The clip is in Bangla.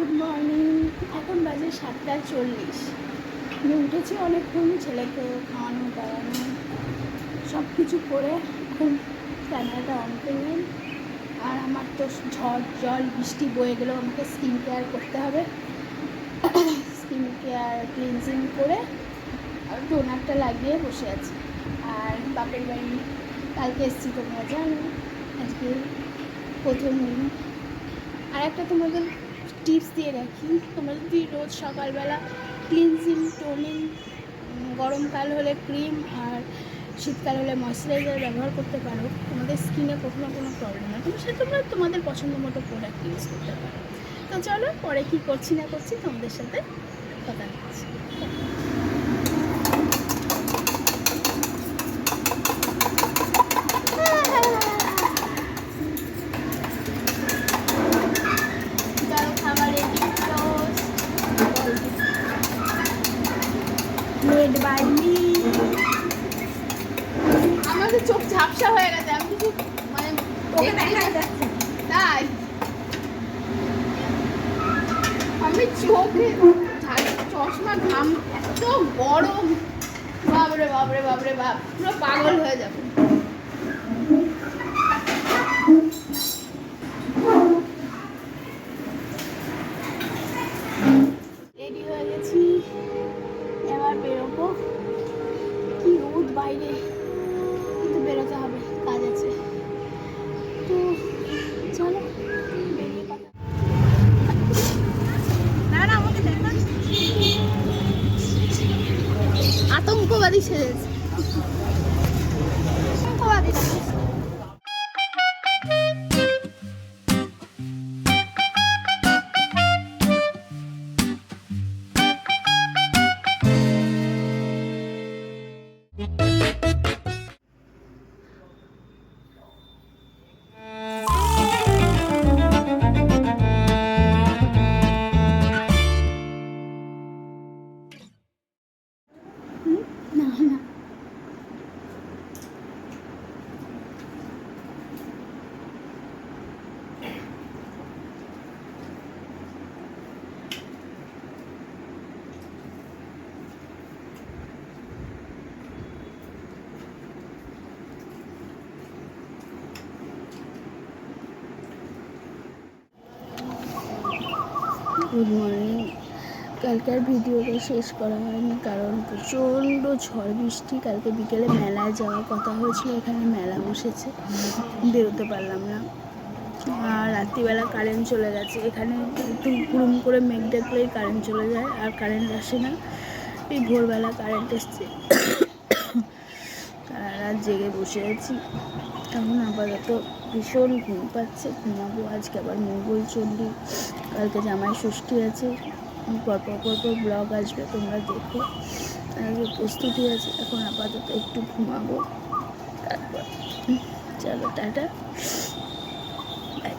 Good morning. এখন বাজে 7:40। আমি উঠেছি অনেকক্ষণ, ছেলেকে খাওয়ানো দাওয়ানো সব কিছু করে এখন ক্যামেরাটা অন করলাম। আর আমার তো ঝড় জল বৃষ্টি বয়ে গেলেও আমাকে স্কিন কেয়ার করতে হবে। স্কিন কেয়ার ক্লিনজিং করে আর টোনারটা লাগিয়ে বসে আছি। আর বাপের বাড়ি কালকে এসেছি, তোমরা জানো আজকে প্রথম দিন। আর একটা তোমাদের টিপস দিয়ে রাখি, তোমরা যদি রোজ সকালবেলা ক্লিনজিং টোনিং, গরমকাল হলে ক্রিম আর শীতকাল হলে ময়শ্চারাইজার ব্যবহার করতে পারো, তোমাদের স্কিনে কখনো কোনো প্রবলেম হয় তুমি সেটা তোমরা তোমাদের পছন্দ মতো প্রোডাক্ট ইউজ করতে পারো। তো চলো পরে কী করছি না করছি তোমাদের সাথে কথা বলছি। Made by me. আমাদের চোখ ঝাপসা হয়ে গেছে, আমি কিছু মানে ওকে দেখা যাচ্ছে তাই আমি চোখে চশমা ঘাম এত গরম, বাবরে বাবরে বাবরে বাপ, পুরো পাগল হয়ে যাবে। রেডি হয়ে গেছি, এবার বেরোবো। কি রোদ বাইরে, কিন্তু বেরোতে হবে, কাজ আছে। তো চলো বেরিয়ে কথা। আতঙ্কবাদী সেজেছে, আতঙ্কবাদী। না না গুড মর্নিং। কালকের ভিডিওটা শেষ করা হয়নি কারণ প্রচণ্ড ঝড় বৃষ্টি। কালকে বিকেলে মেলায় যাওয়ার কথা হয়েছিল, এখানে মেলা বসেছে, বেরোতে পারলাম না। আর রাত্রিবেলা কারেন্ট চলে গেছে, এখানে একটু গুরুম করে মেঘ দেখলেই কারেন্ট চলে যায় আর কারেন্ট আসে না। এই ভোরবেলা কারেন্ট এসছে, সারা রাত জেগে বসে আছি। এখন আপাতত ভীষণ ঘুম পাচ্ছে, ঘুমাবো। আজকে আবার মঙ্গল চণ্ডী, কালকে জামাই ষষ্ঠী আছে, পরপর ব্লগ আসবে, তোমরা দেখো। আজকে প্রস্তুতি আছে। এখন আপাতত একটু ঘুমাবো, তারপর চলো টাটা, বাই।